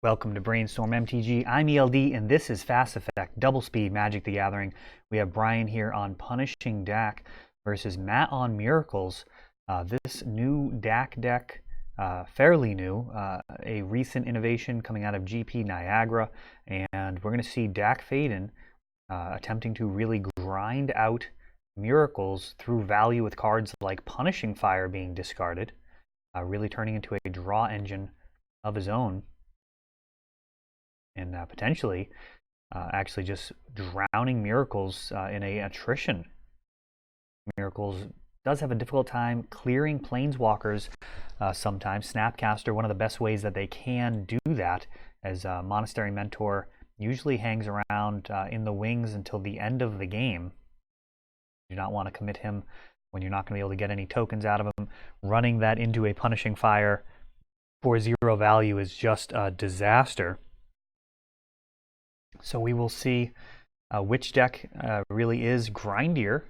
Welcome to Brainstorm MTG. I'm ELD, and this is Fast Effect, Double Speed Magic the Gathering. We have Brian here on Punishing Dack versus Matt on Miracles. This new Dack deck, fairly new, a recent innovation coming out of GP Niagara, and we're going to see Dack Faden attempting to really grind out Miracles through value with cards like Punishing Fire being discarded, really turning into a draw engine of his own. And potentially actually just drowning Miracles in a attrition. Miracles does have a difficult time clearing Planeswalkers sometimes. Snapcaster, one of the best ways that they can do that, as Monastery Mentor usually hangs around in the wings until the end of the game. You do not want to commit him when you're not going to be able to get any tokens out of him. Running that into a Punishing Fire for 0 value is just a disaster. So we will see which deck really is grindier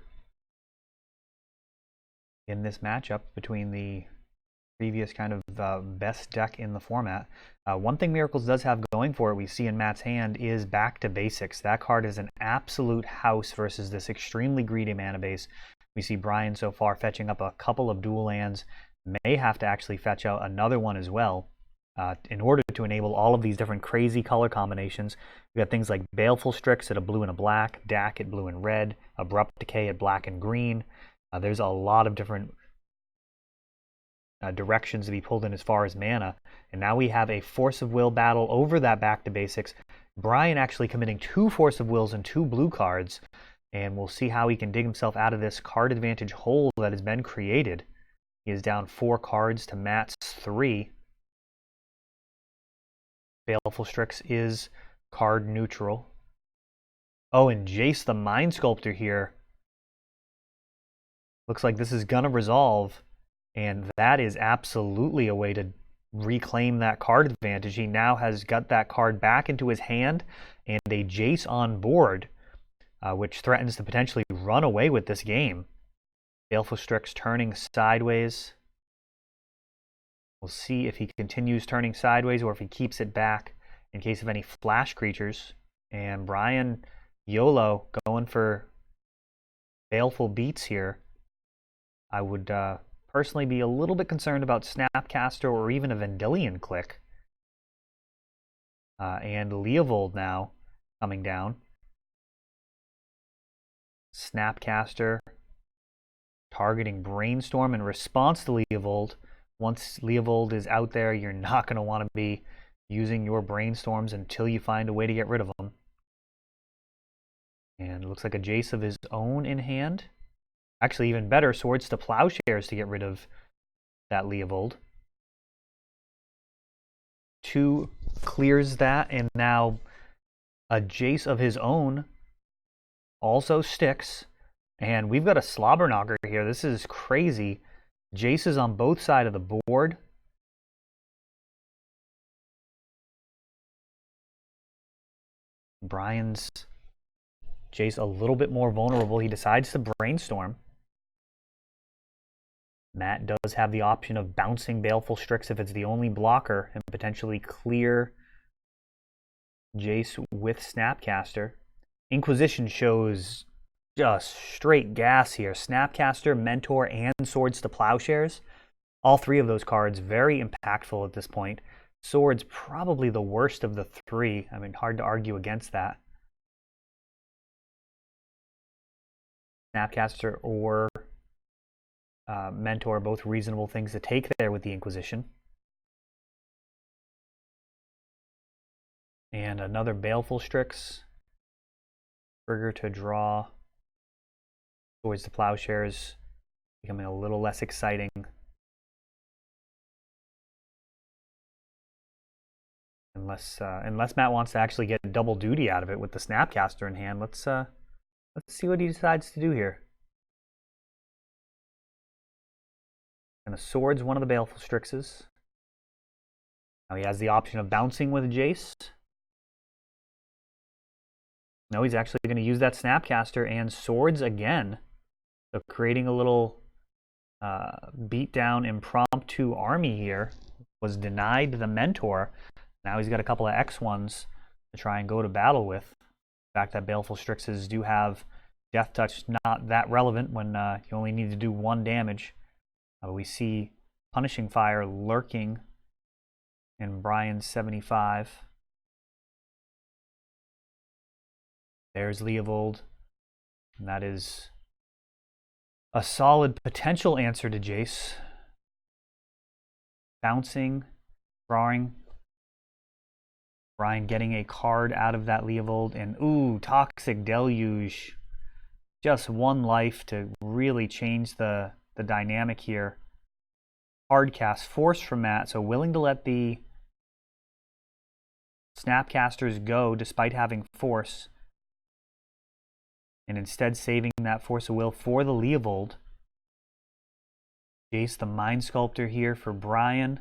in this matchup between the previous kind of best deck in the format. One thing Miracles does have going for it, we see in Matt's hand, is Back to Basics. That card is an absolute house versus this extremely greedy mana base. We see Brian so far fetching up a couple of dual lands, may have to actually fetch out another one as well. In order to enable all of these different crazy color combinations. We got things like Baleful Strix at a blue and a black, Dack at blue and red, Abrupt Decay at black and green. There's a lot of different directions to be pulled in as far as mana. And now we have a Force of Will battle over that Back to Basics. Brian actually committing 2 Force of Wills and 2 blue cards. And we'll see how he can dig himself out of this card advantage hole that has been created. He is down 4 cards to Matt's 3. Baleful Strix is card neutral. Oh, and Jace the Mind Sculptor here. Looks like this is gonna resolve, and that is absolutely a way to reclaim that card advantage. He now has got that card back into his hand and a Jace on board, which threatens to potentially run away with this game. Baleful Strix turning sideways. We'll see if he continues turning sideways or if he keeps it back in case of any flash creatures. And Brian YOLO going for Baleful Beats here. I would personally be a little bit concerned about Snapcaster or even a Vendilion Click. And Leovold now coming down. Snapcaster targeting Brainstorm in response to Leovold. Once Leovold is out there, you're not going to want to be using your Brainstorms until you find a way to get rid of them. And it looks like a Jace of his own in hand. Actually, even better, Swords to Plowshares to get rid of that Leovold. 2 clears that, and now a Jace of his own also sticks. And we've got a slobber knocker here. This is crazy. Jace is on both sides of the board. Brian's Jace a little bit more vulnerable. He decides to Brainstorm. Matt does have the option of bouncing Baleful Strix if it's the only blocker and potentially clear Jace with Snapcaster. Inquisition shows just straight gas here. Snapcaster, Mentor, and Swords to Plowshares. All 3 of those cards very impactful at this point. Swords probably the worst of the 3. I mean, hard to argue against that. Snapcaster or Mentor, both reasonable things to take there with the Inquisition. And another Baleful Strix. Trigger to draw. Swords to Plowshares becoming a little less exciting. Unless Matt wants to actually get double duty out of it with the Snapcaster in hand. Let's see what he decides to do here. And a Swords one of the Baleful Strixes. Now he has the option of bouncing with Jace. No, he's actually going to use that Snapcaster and Swords again. So creating a little beatdown impromptu army here. Was denied the Mentor. Now he's got a couple of X1s to try and go to battle with. The fact that Baleful Strixes do have Death Touch, not that relevant when you only need to do 1 damage. We see Punishing Fire lurking in Brian's 75. There's Leovold, and that is a solid potential answer to Jace. Bouncing, drawing. Brian getting a card out of that Leovold, and ooh, Toxic Deluge. Just 1 life to really change the dynamic here. Hard cast, force from Matt, so willing to let the Snapcasters go despite having force, and instead saving that Force of Will for the Leovold. Jace the Mind Sculptor here for Brian,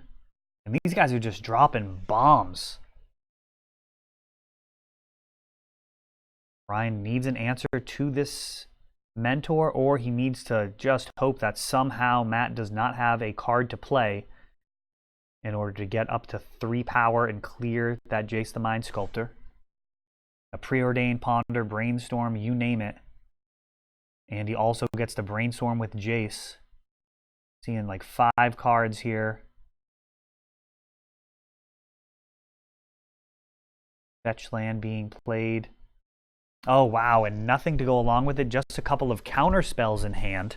and these guys are just dropping bombs. Brian needs an answer to this mentor, or he needs to just hope that somehow Matt does not have a card to play in order to get up to 3 power and clear that Jace the Mind Sculptor. A Preordained, Ponder, Brainstorm, you name it. And he also gets to Brainstorm with Jace. Seeing like 5 cards here. Fetch land being played. Oh, wow, and nothing to go along with it, just a couple of counter spells in hand.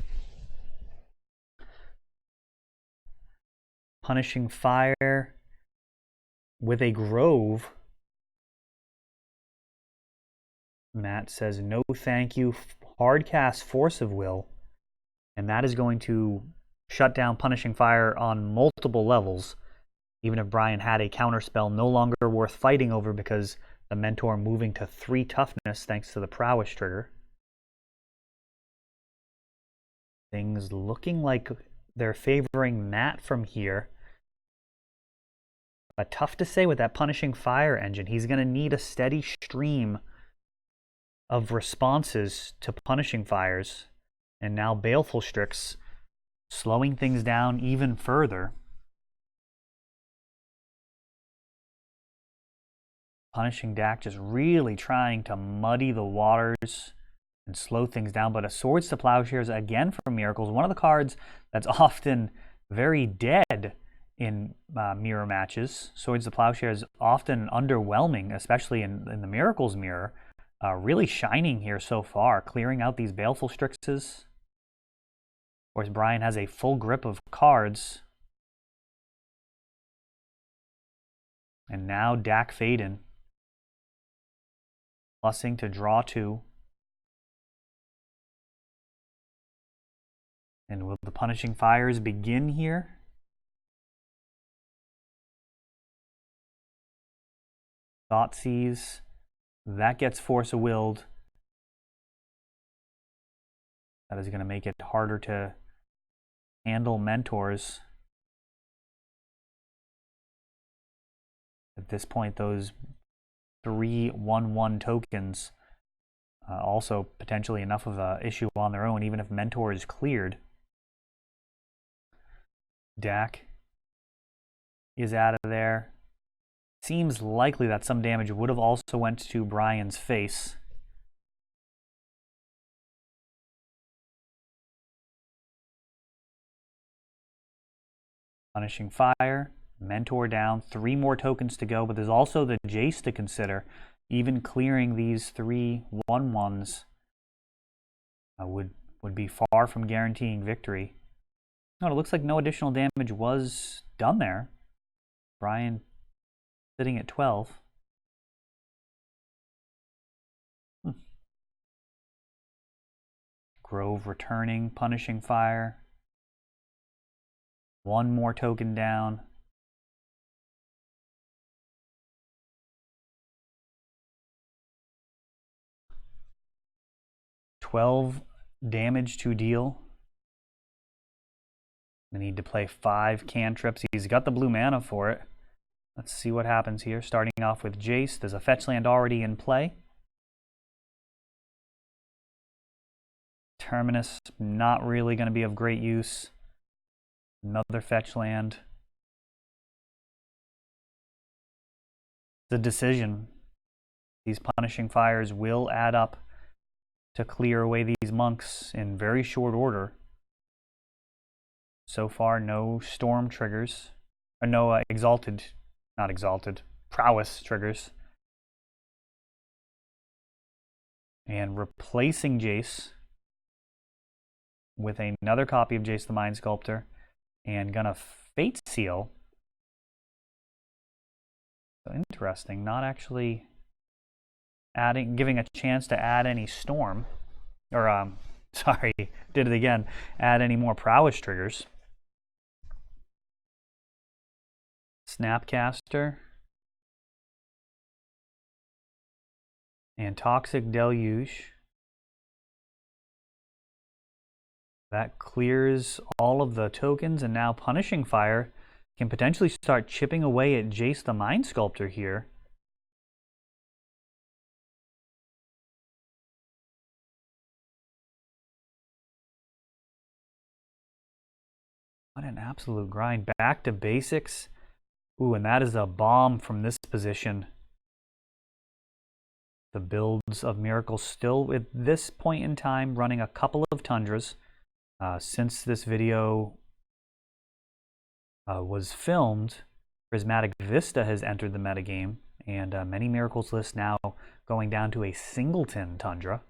Punishing Fire with a Grove. Matt says, no thank you. Hard cast Force of Will. And that is going to shut down Punishing Fire on multiple levels. Even if Brian had a counter spell, no longer worth fighting over because the mentor moving to 3 toughness thanks to the prowess trigger. Things looking like they're favoring Matt from here. But tough to say with that Punishing Fire engine. He's going to need a steady stream of responses to Punishing Fires. And now Baleful Strix slowing things down even further. Punishing Dack just really trying to muddy the waters and slow things down. But a Swords to Plowshares again from Miracles. One of the cards that's often very dead in mirror matches. Swords to Plowshares often underwhelming, especially in the Miracles mirror. Really shining here so far, clearing out these Baleful Strixes. Of course, Brian has a full grip of cards. And now Dack Faden. Plussing to draw 2. And will the Punishing Fires begin here? Thoughtseize. That gets Force of Willed. That is going to make it harder to handle mentors. At this point, those 3 1/1 tokens also potentially enough of an issue on their own, even if mentor is cleared. Dack is out of there. Seems likely that some damage would have also went to Brian's face. Punishing Fire. Mentor down. 3 more tokens to go, but there's also the Jace to consider. Even clearing these 3 1/1s would be far from guaranteeing victory. No, it looks like no additional damage was done there. Brian sitting at 12. Grove returning, Punishing Fire. 1 more token down. $12 damage to deal. I need to play 5 cantrips. He's got the blue mana for it. Let's see what happens here. Starting off with Jace. There's a fetch land already in play. Terminus, not really going to be of great use. Another fetch land. The decision. These punishing fires will add up to clear away these monks in very short order. So far, no storm triggers, or no prowess triggers. And replacing Jace with another copy of Jace the Mind Sculptor, and gonna Fate Seal. So interesting, not actually giving a chance to add any storm, or sorry, did it again, add any more prowess triggers. Snapcaster and Toxic Deluge. That clears all of the tokens, and now Punishing Fire can potentially start chipping away at Jace the Mind Sculptor here. What an absolute grind. Back to basics. Ooh, and that is a bomb from this position. The builds of Miracles still, at this point in time, running a couple of Tundras. Since this video was filmed, Prismatic Vista has entered the metagame, and many Miracles lists now going down to a singleton Tundra.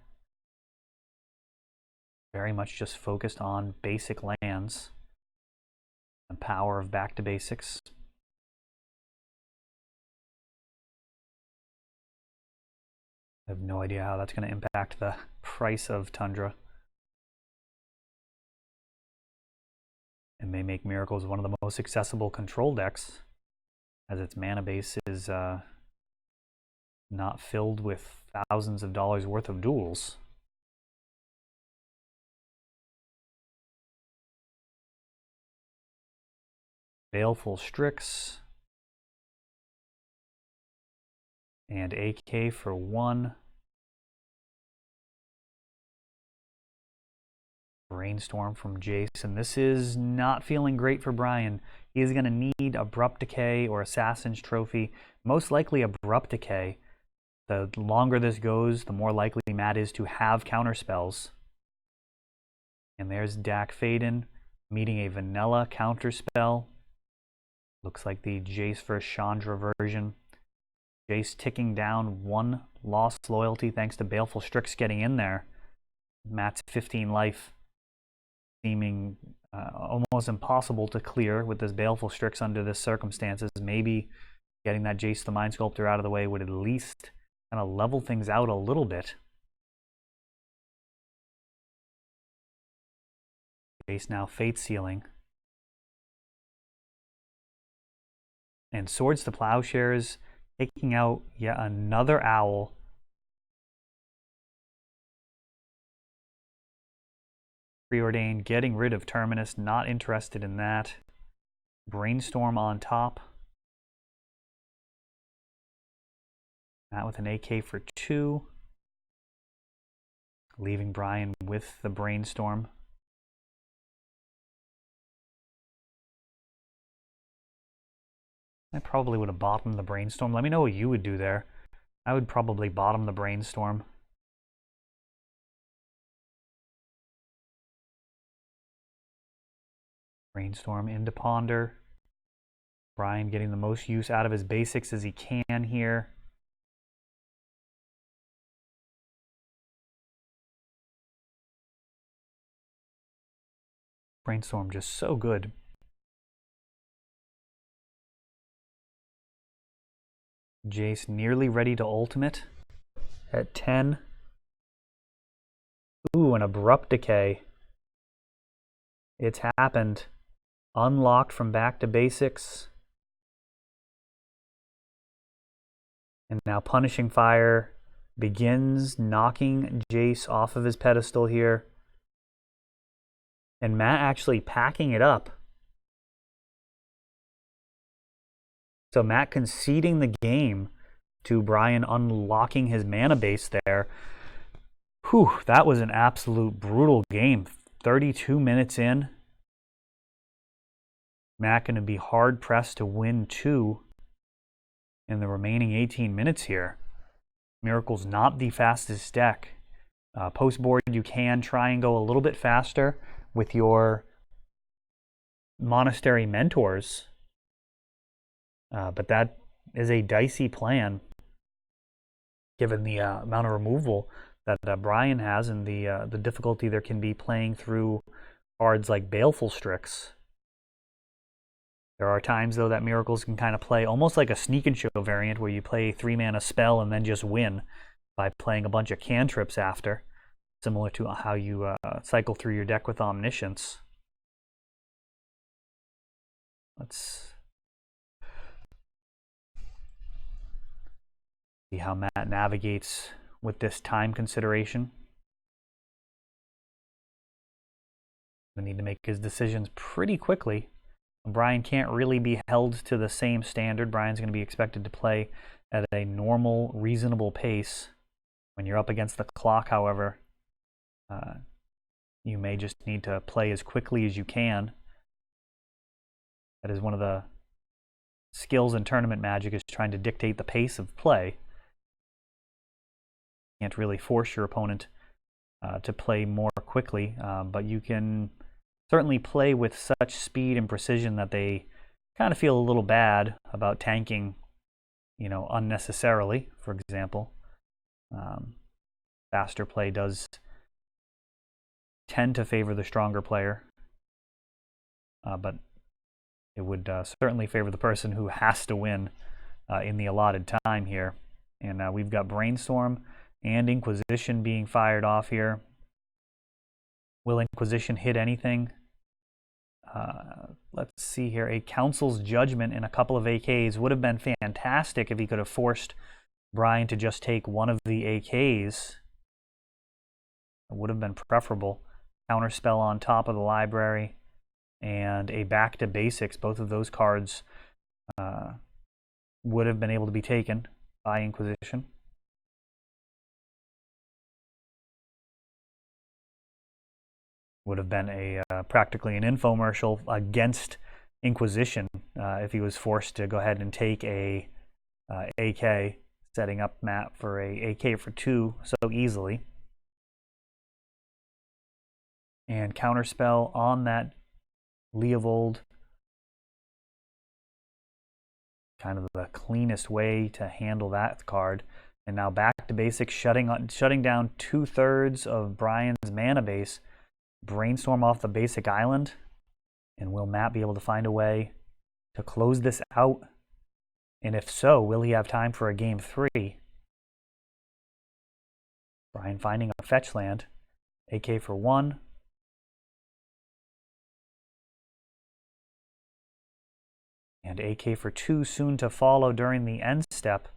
Very much just focused on basic lands. The power of back to basics. I have no idea how that's going to impact the price of Tundra. It may make Miracles one of the most accessible control decks, as its mana base is not filled with thousands of dollars worth of duels. Baleful Strix and AK for 1. Brainstorm from Jace, and this is not feeling great for Brian. He is going to need Abrupt Decay or Assassin's Trophy, most likely Abrupt Decay. The longer this goes, the more likely Matt is to have counterspells. And there's Dack Faden meeting a vanilla counterspell. Looks like the Jace vs. Chandra version. Jace ticking down 1 lost loyalty thanks to Baleful Strix getting in there. Matt's 15 life seeming almost impossible to clear with this Baleful Strix under this circumstances. Maybe getting that Jace the Mind Sculptor out of the way would at least kind of level things out a little bit. Jace now Fate Sealing. And Swords to Plowshares, taking out yet another owl. Preordained, getting rid of Terminus, not interested in that. Brainstorm on top. That with an AK for 2. Leaving Brian with the Brainstorm. I probably would have bottomed the Brainstorm. Let me know what you would do there. I would probably bottom the Brainstorm. Brainstorm into Ponder. Brian getting the most use out of his basics as he can here. Brainstorm just so good. Jace nearly ready to ultimate at 10. Ooh, an Abrupt Decay. It's happened. Unlocked from back to basics. And now Punishing Fire begins knocking Jace off of his pedestal here. And Matt actually packing it up. So Matt conceding the game to Brian unlocking his mana base there. Whew, that was an absolute brutal game. 32 minutes in. Matt going to be hard pressed to win 2. in the remaining 18 minutes here. Miracle's not the fastest deck. Post board, you can try and go a little bit faster with your Monastery Mentors, but that is a dicey plan given the amount of removal that Brian has and the difficulty there can be playing through cards like Baleful Strix. There are times, though, that Miracles can kind of play almost like a Sneak and Show variant where you play a 3-mana spell and then just win by playing a bunch of cantrips after, similar to how you cycle through your deck with Omniscience. Let's see how Matt navigates with this time consideration. We need to make his decisions pretty quickly. Brian can't really be held to the same standard. Brian's going to be expected to play at a normal, reasonable pace. When you're up against the clock, however, you may just need to play as quickly as you can. That is one of the skills in tournament magic, is trying to dictate the pace of play. You can't really force your opponent to play more quickly, but you can certainly play with such speed and precision that they kind of feel a little bad about tanking, unnecessarily, for example. Faster play does tend to favor the stronger player, but it would certainly favor the person who has to win in the allotted time here. And we've got Brainstorm and Inquisition being fired off here. Will Inquisition hit anything? Let's see here. A Council's Judgment and a couple of AKs would have been fantastic if he could have forced Brian to just take one of the AKs. It would have been preferable. Counterspell on top of the library and a Back to Basics. Both of those cards would have been able to be taken by Inquisition. Would have been a practically an infomercial against Inquisition if he was forced to go ahead and take a AK, setting up Matt for a AK for 2 so easily. And Counterspell on that Leovold. Kind of the cleanest way to handle that card. And now Back to Basics, shutting down 2/3 of Brian's mana base. Brainstorm off the basic island, and will Matt be able to find a way to close this out? And if so, will he have time for a game 3? Brian finding a fetch land, AK for 1. And AK for 2 soon to follow during the end step.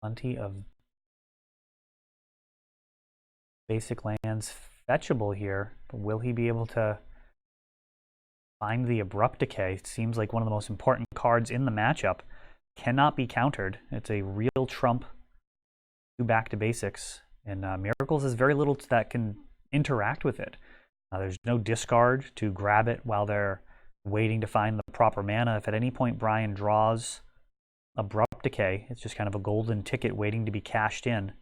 Plenty of basic lands fetchable here, but will he be able to find the Abrupt Decay? It seems like one of the most important cards in the matchup. Cannot be countered. It's a real trump to Back to Basics, and Miracles has very little that can interact with it. There's no discard to grab it while they're waiting to find the proper mana. If at any point Brian draws Abrupt Decay, it's just kind of a golden ticket waiting to be cashed in.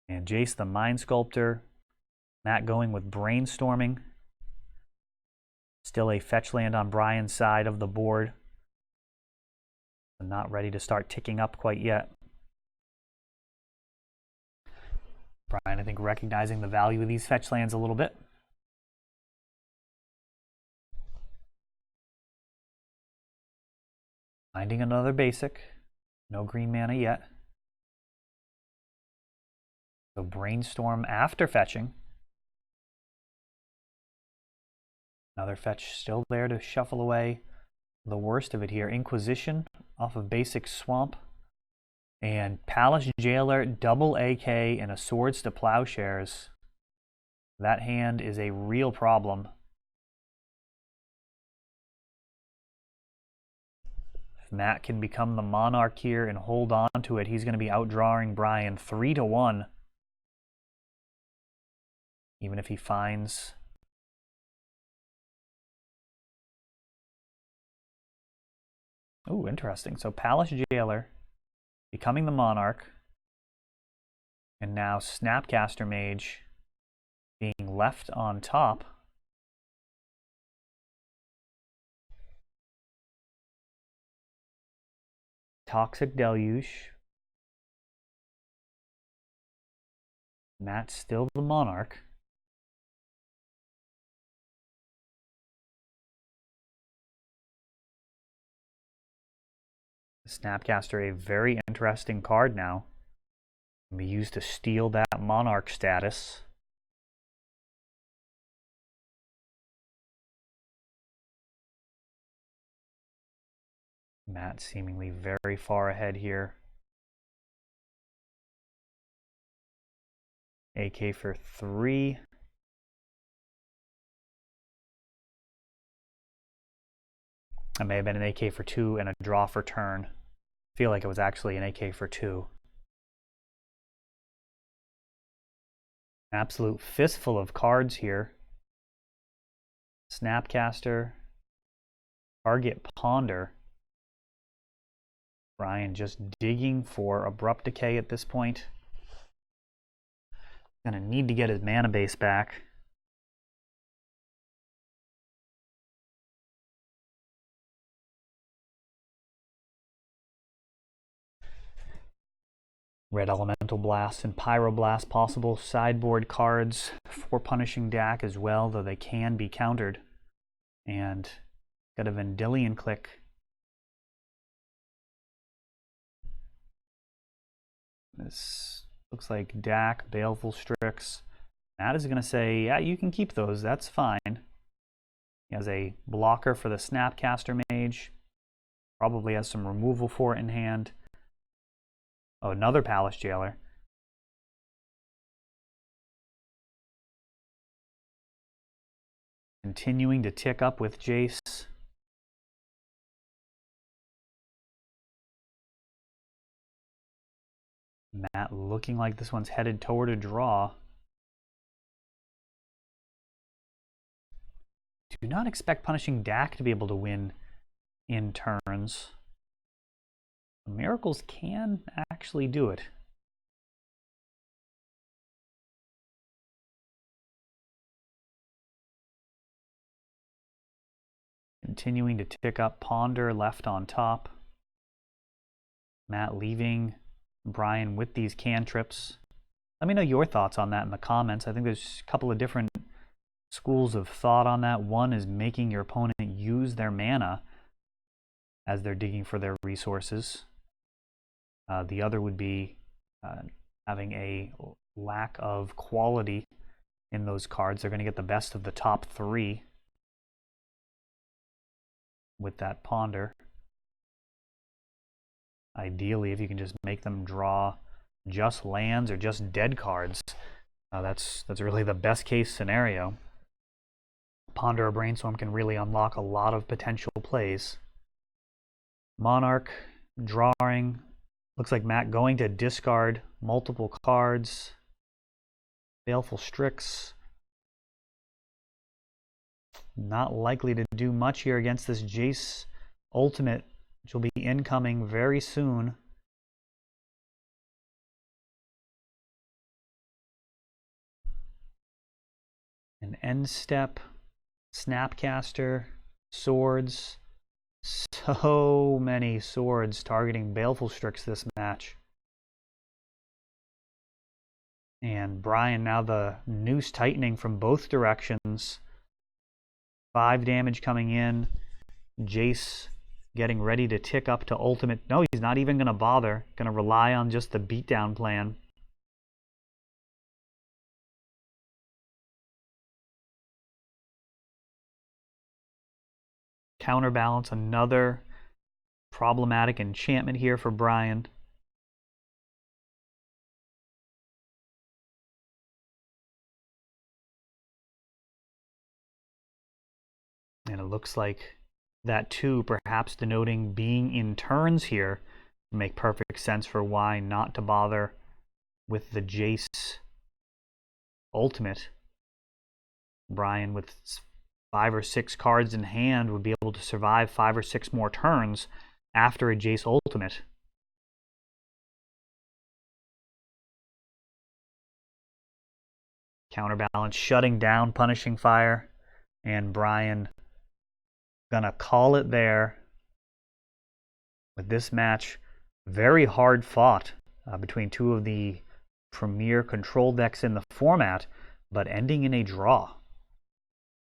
And Jace the Mind Sculptor, Matt going with Brainstorming. Still a fetch land on Brian's side of the board. Not ready to start ticking up quite yet. Brian, I think, recognizing the value of these fetch lands a little bit. Finding another basic. No green mana yet. So Brainstorm after fetching. Another fetch still there to shuffle away the worst of it here. Inquisition off of basic Swamp. And Palace Jailer, double AK, and a Swords to Plowshares. That hand is a real problem. If Matt can become the Monarch here and hold on to it, he's going to be outdrawing Brian 3-1. even if he finds... Ooh, interesting. So Palace Jailer becoming the Monarch, and now Snapcaster Mage being left on top. Toxic Deluge. Matt's still the Monarch. Snapcaster, a very interesting card now. Can be used to steal that Monarch status. Matt seemingly very far ahead here. AK for 3. That may have been an AK for 2 and a draw for turn. I feel like it was actually an AK for 2. Absolute fistful of cards here. Snapcaster. Target Ponder. Brian just digging for Abrupt Decay at this point. Gonna need to get his mana base back. Red Elemental Blast and Pyroblast, possible sideboard cards for punishing Dack as well, though they can be countered. And got a Vendilion Click. This looks like Dack, Baleful Strix. Matt is going to say, yeah, you can keep those, that's fine. He has a blocker for the Snapcaster Mage. Probably has some removal for it in hand. Oh, another Palace Jailer. Continuing to tick up with Jace. Matt looking like this one's headed toward a draw. Do not expect punishing Dack to be able to win in turns. Miracles can actually do it. Continuing to tick up Ponder left on top. Matt leaving Brian with these cantrips. Let me know your thoughts on that in the comments. I think there's a couple of different schools of thought on that. One is making your opponent use their mana as they're digging for their resources. The other would be having a lack of quality in those cards. They're going to get the best of the top 3 with that Ponder. Ideally, if you can just make them draw just lands or just dead cards, that's really the best case scenario. Ponder or Brainstorm can really unlock a lot of potential plays. Monarch drawing. Looks like Matt going to discard multiple cards. Baleful Strix. Not likely to do much here against this Jace Ultimate, which will be incoming very soon. An end step, Snapcaster, swords. So many swords targeting Baleful Strix this match. And Brian, now the noose tightening from both directions. 5 damage coming in. Jace getting ready to tick up to ultimate. No, he's not even going to bother. Going to rely on just the beatdown plan. Counterbalance, another problematic enchantment here for Brian. And it looks like that too, perhaps denoting being in turns here, make perfect sense for why not to bother with the Jace Ultimate. Brian, with 5 or 6 cards in hand, would be able to survive 5 or 6 more turns after a Jace ultimate. Counterbalance, shutting down Punishing Fire, and Brian gonna call it there with this match. Very hard fought between two of the premier control decks in the format, but ending in a draw.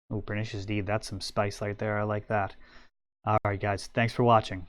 Oh, Pernicious Deed, that's some spice right there. I like that. All right, guys, thanks for watching.